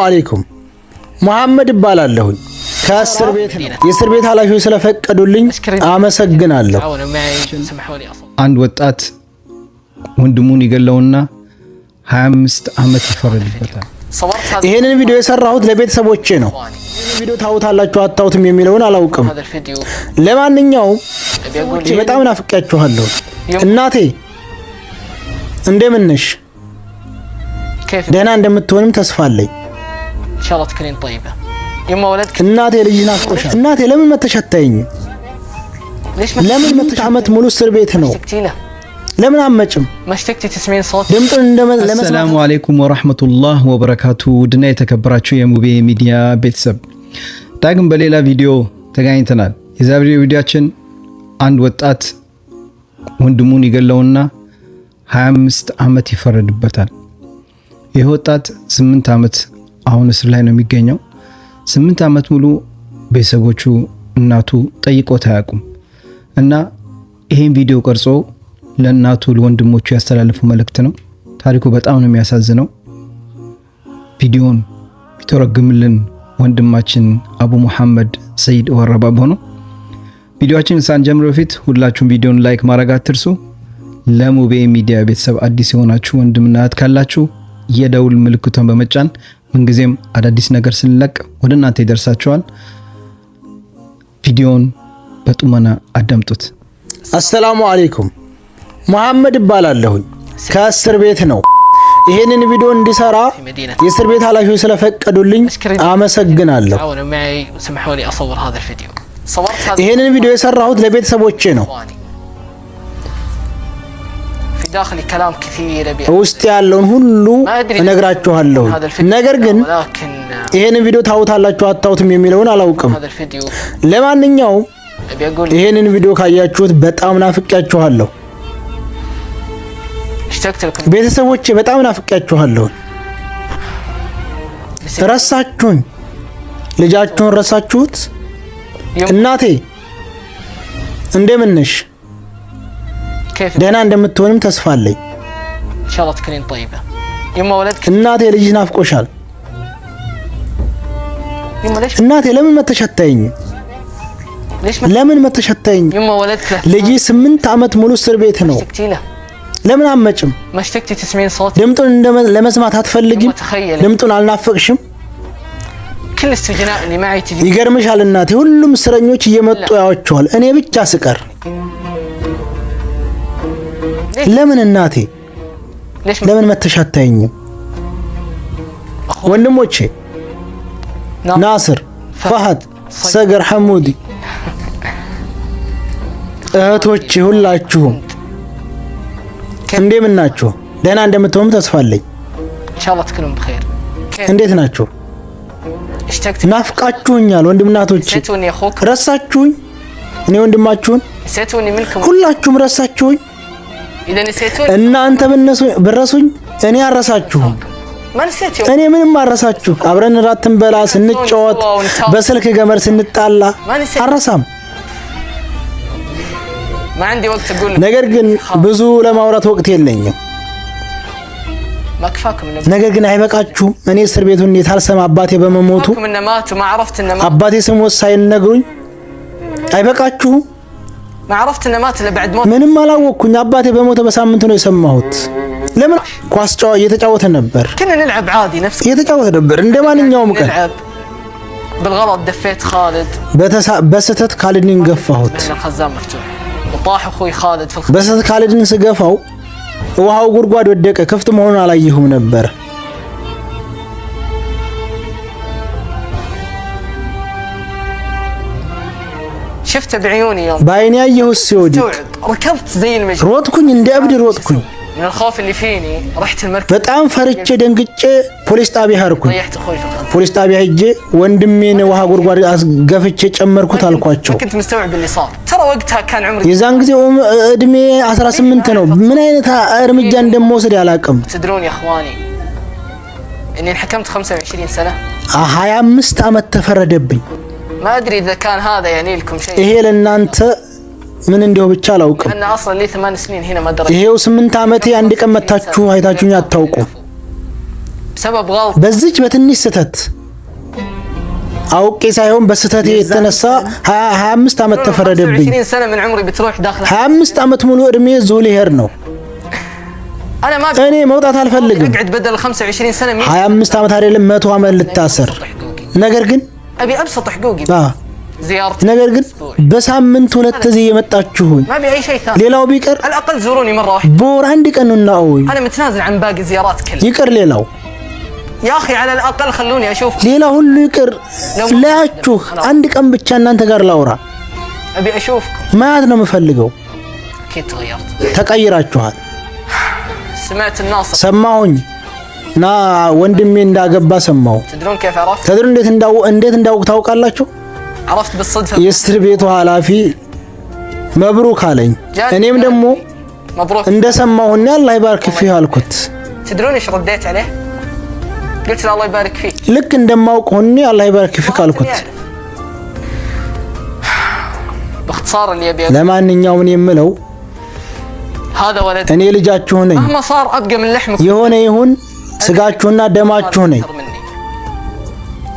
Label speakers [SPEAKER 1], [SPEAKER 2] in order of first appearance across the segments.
[SPEAKER 1] አለይኩም መሐመድ ይባላለሁ ከእስር ቤት ነው የእስር ቤት ኃላፊው ስለፈቀዱልኝ አመሰግናለሁ።
[SPEAKER 2] አንድ ወጣት ወንድሙን ይገለውና 25 ዓመት ይፈረድበታል።
[SPEAKER 1] ይሄንን ቪዲዮ የሰራሁት ለቤተሰቦቼ ነው። ቪዲዮ ታውታላችሁ አታውትም የሚለውን አላውቅም። ለማንኛውም በጣም ናፍቄያችኋለሁ። እናቴ እንደምን ነሽ? ደህና እንደምትሆንም ተስፋ አለኝ።
[SPEAKER 3] ኢንሻአላህ ትከሪን طيبه يما ولدك
[SPEAKER 1] እናቴ ልጅ ናፍቆሻል። እናቴ ለምን መተሻታይኝ? ለምን መተሽ ዓመት ሙሉ እስር ቤት ነው? ለምን አመጭም?
[SPEAKER 3] መሽተክቲ ተስሚን ሶት
[SPEAKER 1] ድምጹን ለመስማት።
[SPEAKER 2] ሰላም አለይኩም ወራህመቱላህ ወበረካቱ። ድና የተከበራችሁ የሙቤ ሚዲያ ቤተሰብ ዳግም በሌላ ቪዲዮ ተገናኝተናል። የዛሬው ቪዲዮአችን አንድ ወጣት ወንድሙን ይገለውና 25 ዓመት ይፈረድበታል። ይህ ወጣት 8 ዓመት አሁን እስር ላይ ነው የሚገኘው። 8 ዓመት ሙሉ ቤተሰቦቹ እናቱ ጠይቆት አያውቁም እና ይሄን ቪዲዮ ቀርጾ ለእናቱ ለወንድሞቹ ያስተላልፉ መልእክት ነው። ታሪኩ በጣም ነው የሚያሳዝነው። ቪዲዮን ቢተረጉምልን ወንድማችን አቡ መሐመድ ሰይድ ወረባቦ ነው። ቪዲዮአችንን ሳንጀምር በፊት ሁላችሁም ቪዲዮን ላይክ ማድረግ አትርሱ። ለሙቤ ሚዲያ ቤተሰብ አዲስ የሆናችሁ ወንድምና እህት ካላችሁ የደውል ምልክቱን በመጫን ምንጊዜም አዳዲስ ነገር ስንለቅ ወደ እናንተ ይደርሳችኋል። ቪዲዮን በጥሞና አዳምጡት።
[SPEAKER 1] አሰላሙ አለይኩም መሐመድ ይባላለሁ ከእስር ቤት ነው። ይሄንን ቪዲዮ እንዲሰራ የእስር ቤት ኃላፊው ስለፈቀዱልኝ አመሰግናለሁ። ይሄንን ቪዲዮ የሰራሁት ለቤተሰቦቼ ነው። ውስጥ ያለውን ሁሉ እነግራችኋለሁ። ነገር ግን ይሄንን ቪዲዮ ታውታላችሁ አታውትም የሚለውን አላውቅም። ለማንኛውም ይሄንን ቪዲዮ ካያችሁት በጣም ናፍቄያችኋለሁ። ቤተሰቦቼ በጣም ናፍቄያችኋለሁ። ረሳችሁኝ። ልጃችሁን ረሳችሁት። እናቴ እንደምን ነሽ? ደህና እንደምትሆንም ተስፋ አለኝ።
[SPEAKER 3] ኢንሻአላህ ትከሪን طيبه يما ولدك
[SPEAKER 1] እናቴ ልጅ ናፍቆሻል። እናቴ ለምን መተሻታይኝ? ለምን መተሻታይኝ?
[SPEAKER 3] يما ولدك
[SPEAKER 1] ልጅ 8 ዓመት ሙሉ እስር ቤት ነው። ለምን አመጭም?
[SPEAKER 3] መሽተክቲ ተስሚን ሶት
[SPEAKER 1] ድምጡን ለመስማት አትፈልጊም? ድምጡን አልናፈቅሽም?
[SPEAKER 3] كل السجناء اللي معي تجي
[SPEAKER 1] ይገርምሻል እናቴ ሁሉም እስረኞች እየመጡ ያዋቸዋል እኔ ብቻ ስቀር። ለምን እናቴ ለምን መተሻታይኝ? ወንድሞቼ ናስር፣ ፈሃድ፣ ሰገር፣ ሐሙዲ እህቶቼ ሁላችሁም እንደምን ናችሁ? ደህና እንደምትሆኑ ተስፋ አለኝ።
[SPEAKER 3] ኢንሻአላህ ትከሪን በخير
[SPEAKER 1] እንዴት ናችሁ? ናፍቃችሁኛል ወንድምናቶቼ። ረሳችሁኝ? እኔ ወንድማችሁን ሁላችሁም ረሳችሁኝ። እናንተ በረሱኝ እኔ አረሳችሁም። እኔ ምንም አረሳችሁ። አብረን ራት እንበላ ስንጫወት በስልክ ገመር ስንጣላ አረሳም። ነገር ግን ብዙ ለማውራት ወቅት የለኝም። ነገር ግን አይበቃችሁም? እኔ እስር ቤቱን የታልሰማ አባቴ በመሞቱ አባቴ ስሞት ሳይነግሩኝ አይበቃችሁም? ምንም አላወቅኩኝ። አባቴ በሞተ በሳምንት ነው የሰማሁት። ለምን ኳስ እየተጫወተ ነበር። እየተጫወተ ነበር እንደማንኛውም ቀን። በስህተት ካሊድን ገፋሁት። በስህተት ካሊድን ስገፋው ውሃው ጉድጓድ ወደቀ። ክፍት መሆኑን አላየሁም ነበር።
[SPEAKER 3] شفت بعيوني يوم
[SPEAKER 1] بعيني ايهو السعودي
[SPEAKER 3] ركضت زي المجنون
[SPEAKER 1] ሮጥኩኝ እንደ እብድ ሮጥኩኝ።
[SPEAKER 3] من الخوف اللي فيني رحت المركز
[SPEAKER 1] በጣም ፈርቼ ደንግጬ ፖሊስ ጣቢያ ሄድኩኝ።
[SPEAKER 3] ضيعت اخوي في الخزان
[SPEAKER 1] ፖሊስ ጣቢያ ሄጄ ወንድሜን ውሃ ጉድጓድ አስገፍቼ ጨመርኩት አልኳቸው።
[SPEAKER 3] كنت مستوعب اللي صار ترى وقتها كان عمري
[SPEAKER 1] የዛን ጊዜ እድሜ 18 ነው። ምን አይነት እርምጃ እንደምወስድ ያላቅም።
[SPEAKER 3] تدرون يا اخواني اني انحكمت 25 سنه
[SPEAKER 1] 25 ዓመት ተፈረደብኝ።
[SPEAKER 3] ما ادري اذا كان هذا يعني لكم شيء
[SPEAKER 1] ይሄ ለእናንተ ምን እንደው ብቻ አላውቅም።
[SPEAKER 3] انا اصلا لي 8 سنين هنا ما درست
[SPEAKER 1] ይሄው 8 ዓመቴ አንድ ቀን መታችሁ አይታችሁኝ አታውቁም።
[SPEAKER 3] بسبب غلط
[SPEAKER 1] በዚች በትንሽ ስህተት አውቄ ሳይሆን በስህተት የተነሳ 25 ዓመት ተፈረደብኝ
[SPEAKER 3] 20 سنة من عمري بتروح داخل
[SPEAKER 1] 25 ዓመት ሙሉ እድሜ ዙ ሊሄድ ነው እኔ መውጣት አልፈልግም
[SPEAKER 3] اقعد بدل 25 سنة
[SPEAKER 1] 25 ዓመት አይደለም 100 ዓመት ልታሰር ነገር ግን
[SPEAKER 3] ابي ابسط حقوقي زيارتي
[SPEAKER 1] ነገር ግን በሳምንት ሁለት ጊዜ የመጣችሁኝ
[SPEAKER 3] ما ابي اي شيء ثاني
[SPEAKER 1] ሌላው ቢቀር
[SPEAKER 3] على الاقل زوروني مرة واحدة
[SPEAKER 1] በወር አንድ ቀን ነው
[SPEAKER 3] انا متنازل عن باقي الزيارات كلها
[SPEAKER 1] ይቅር ሌላው
[SPEAKER 3] يا اخي على الاقل خلوني اشوف
[SPEAKER 1] ሌላ ሁሉ ይቅር ላያችሁ አንድ ቀን ብቻ እናንተ ጋር ላውራ
[SPEAKER 3] ابي اشوفكم
[SPEAKER 1] ማት ነው የምፈልገው
[SPEAKER 3] اكيد تغيرت
[SPEAKER 1] ተቀይራችኋል
[SPEAKER 3] سمعت الناصر
[SPEAKER 1] ሰማሁኝ ና ወንድሜ እንዳገባ ሰማሁ
[SPEAKER 3] تدرون كيف عرفت
[SPEAKER 1] ተድሩ እንዴት እንዳውቅ ታውቃላችሁ
[SPEAKER 3] عرفت بالصدفة
[SPEAKER 1] የእስር ቤቱ ኃላፊ መብሩክ አለኝ እኔም ደግሞ
[SPEAKER 3] مبروك
[SPEAKER 1] እንደሰማሁና አላህ ይባርክ ፊህ አልኩት
[SPEAKER 3] تدرون ايش رديت عليه قلت له الله يبارك فيك
[SPEAKER 1] ልክ እንደማውቅ ሆኜ አላህ ይባርክ ፊህ አልኩት
[SPEAKER 3] باختصار اللي ابي
[SPEAKER 1] ለማንኛውም የምለው
[SPEAKER 3] هذا ولد
[SPEAKER 1] እኔ ልጃችሁ ነኝ
[SPEAKER 3] مهما صار ابقى من لحمكم
[SPEAKER 1] የሆነ ይሁን ስጋችሁና ደማችሁ ነኝ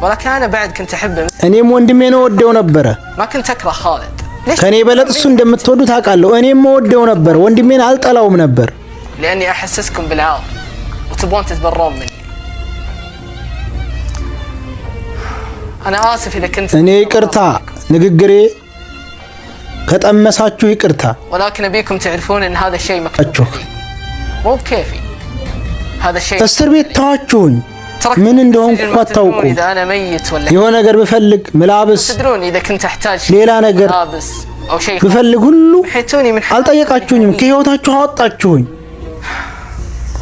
[SPEAKER 3] ولكن انا بعد كنت احبه
[SPEAKER 1] እኔም ወንድሜን ወደው ነበር
[SPEAKER 3] ما كنت اكره خالد
[SPEAKER 1] ከኔ በለጥ እሱ እንደምትወዱ ታውቃለሁ እኔም ወደው ነበር ወንድሜን አልጠላውም ነበር
[SPEAKER 3] لاني احسسكم بالعار وتبون تتبرون مني انا اسف اذا كنت
[SPEAKER 1] እኔ ይቅርታ ንግግሬ ከጠመሳችሁ ይቅርታ
[SPEAKER 3] ولكن ابيكم تعرفون ان هذا الشيء مكتوب مو بكيفي هذا الشيء
[SPEAKER 1] እስር ቤት ተዋችሁኝ ምን እንደሆንኩ አታውቁ
[SPEAKER 3] اذا انا ميت ولا
[SPEAKER 1] የሆነ ነገር ብፈልግ ምላብስ
[SPEAKER 3] تدرون اذا كنت احتاج
[SPEAKER 1] ሌላ ነገር
[SPEAKER 3] ملابس او شيء
[SPEAKER 1] ብፈልግ ሁሉ
[SPEAKER 3] محيتوني من
[SPEAKER 1] አልጠየቃችሁኝም ከህይወታችሁ አወጣችሁኝ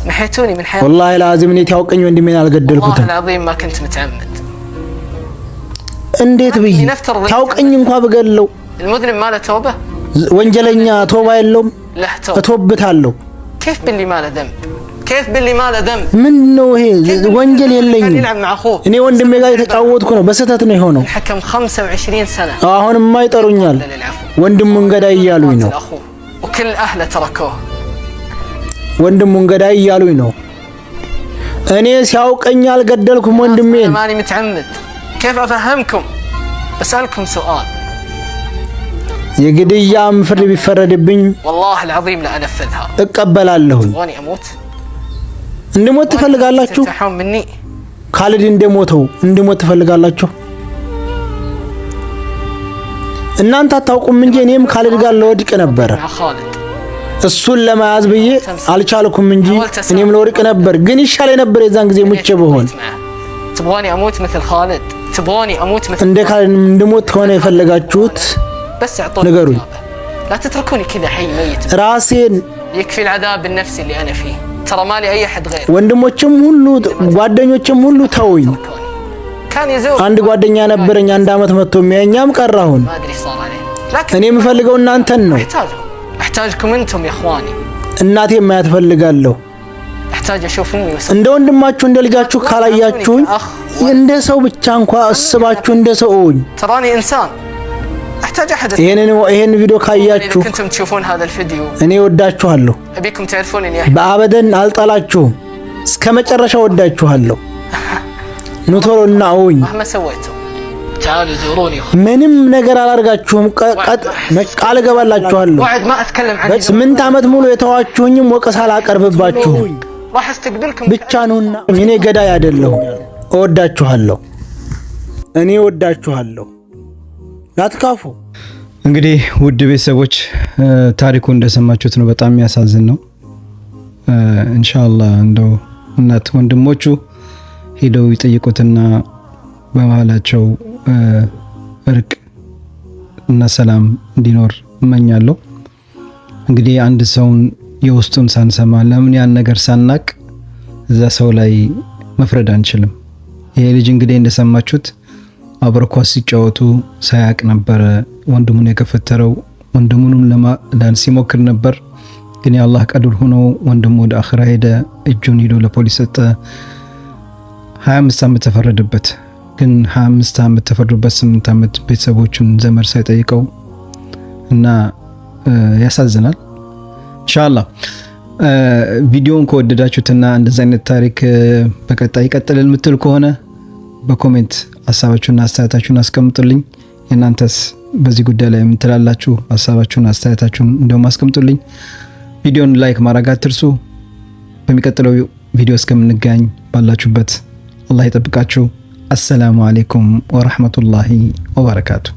[SPEAKER 3] محيتوني من حياتي
[SPEAKER 1] والله لازم እኔ ታውቀኝ ወንድሜን
[SPEAKER 3] والله
[SPEAKER 1] አልገደልኩትም
[SPEAKER 3] العظيم ما كنت متعمد
[SPEAKER 1] እንዴት ብዬ ታውቀኝ እንኳን ብገለው
[SPEAKER 3] المذنب ما له توبه
[SPEAKER 1] ወንጀለኛ ቶባ የለውም
[SPEAKER 3] له توبه
[SPEAKER 1] እቶብታለሁ
[SPEAKER 3] كيف باللي ما له ذنب كيف باللي ما له ذنب
[SPEAKER 1] ምን ነው ይሄ ወንጀል የለኝም
[SPEAKER 3] يلعب مع اخوه
[SPEAKER 1] እኔ ወንድሜ ጋር የተጫወትኩ ነው በስተት ነው የሆነው
[SPEAKER 3] الحكم 25 سنه
[SPEAKER 1] አሁንም ማይጠሩኛል ወንድሙን ገዳይ እያሉኝ ነው
[SPEAKER 3] وكل اهله تركوه
[SPEAKER 1] ወንድሙን ገዳይ እያሉኝ ነው እኔ ሲያውቀኝ አልገደልኩም ወንድሜን
[SPEAKER 3] ماني متعمد كيف افهمكم بسالكم سؤال
[SPEAKER 1] የግድያም ፍርድ ቢፈረድብኝ
[SPEAKER 3] والله العظيم لا انفذها
[SPEAKER 1] እቀበላለሁ
[SPEAKER 3] واني اموت
[SPEAKER 1] እንድሞት ትፈልጋላችሁ
[SPEAKER 3] تستحون مني
[SPEAKER 1] ካሊድ እንደሞተው እንድሞት ትፈልጋላችሁ እናንተ አታውቁም እንጂ እኔም ካሊድ ጋር ለወድቅ ነበር
[SPEAKER 3] مع خالد
[SPEAKER 1] እሱን ለማያዝ ብዬ አልቻልኩም እንጂ እኔም ለወድቅ ነበር ግን ይሻለኝ ነበር የዛን ጊዜ ሙቼ በሆን
[SPEAKER 3] تبغاني اموت مثل خالد تبغاني اموت مثل
[SPEAKER 1] እንደ ካሊድ እንድሞት ሆነ የፈለጋችሁት
[SPEAKER 3] بس اعطوني
[SPEAKER 1] نقرون.
[SPEAKER 3] لا تتركوني كذا حي ميت
[SPEAKER 1] ራሴን
[SPEAKER 3] يكفي العذاب النفسي اللي انا فيه ترى ما لي اي احد غير
[SPEAKER 1] ወንድሞችም ሁሉ ጓደኞችም ሁሉ ተውኝ
[SPEAKER 3] كان يزور
[SPEAKER 1] አንድ ጓደኛ ነበረኝ አንድ አመት መጥቶ የሚያኛም ቀራሁን
[SPEAKER 3] ما ادري صار عليه لكن
[SPEAKER 1] እኔ የምፈልገው እናንተን ነው
[SPEAKER 3] احتاجكم انتم يا اخواني
[SPEAKER 1] እናቴ ማያት ፈልጋለሁ
[SPEAKER 3] احتاج اشوف امي وسط
[SPEAKER 1] እንደ ወንድማችሁ እንደ ልጃችሁ ካላያችሁኝ እንደ ሰው ብቻ እንኳን አስባችሁ እንደ ሰውኝ
[SPEAKER 3] تراني انسان احتاج احد
[SPEAKER 1] ይሄን ቪዲዮ ካያችሁ
[SPEAKER 3] كنتم تشوفون هذا الفيديو
[SPEAKER 1] እኔ ወዳችኋለሁ
[SPEAKER 3] ابيكم تعرفون اني
[SPEAKER 1] በአበደን አልጣላችሁም እስከ መጨረሻ ወዳችኋለሁ ኑቶሎና አውኝ
[SPEAKER 3] مهما سويتوا تعالوا زوروني
[SPEAKER 1] ምንም ነገር አላርጋችሁም ቃል ገባላችኋለሁ
[SPEAKER 3] وعد ما اتكلم عن
[SPEAKER 1] በ8 አመት ሙሉ የተዋችሁኝም ወቀሳ አላቀርብባችሁ
[SPEAKER 3] راح استقبلكم
[SPEAKER 1] ብቻ ነውና እኔ ገዳይ አይደለሁ እወዳችኋለሁ እኔ እወዳችኋለሁ ላትካፉ
[SPEAKER 2] እንግዲህ ውድ ቤተሰቦች ታሪኩ እንደሰማችሁት ነው በጣም የሚያሳዝን ነው ኢንሻአላህ እንደው እናት ወንድሞቹ ሄደው ይጠይቁትና በመሃላቸው እርቅ እና ሰላም እንዲኖር እመኛለሁ እንግዲህ አንድ ሰውን የውስጡን ሳንሰማ ለምን ያን ነገር ሳናቅ እዛ ሰው ላይ መፍረድ አንችልም ይሄ ልጅ እንግዲህ እንደሰማችሁት አብረኳስ ሲጫወቱ ሳያቅ ነበር ወንድሙን የከፈተረው ወንድሙንም ለማዳን ሲሞክር ነበር ግን የአላህ ቀድር ሆኖ ወንድሙ ወደ አኺራ ሄደ እጁን ሄዶ ለፖሊስ ሰጠ 25 ዓመት ተፈረደበት ግን 25 ዓመት ተፈረደበት 8 ዓመት ቤተሰቦቹን ዘመድ ሳይጠይቀው እና ያሳዝናል ኢንሻአላህ ቪዲዮን ከወደዳችሁትና እንደዚህ አይነት ታሪክ በቀጣይ ይቀጥላል የምትሉ ከሆነ በኮሜንት ሐሳባችሁና አስተያየታችሁን አስቀምጡልኝ። እናንተስ በዚህ ጉዳይ ላይ ምን ትላላችሁ? ሐሳባችሁን አስተያየታችሁን እንደውም አስቀምጡልኝ። ቪዲዮን ላይክ ማድረግ አትርሱ። በሚቀጥለው ቪዲዮ እስከምንገናኝ ባላችሁበት አላህ ይጠብቃችሁ። አሰላሙ አለይኩም ወራህመቱላሂ ወበረካቱ።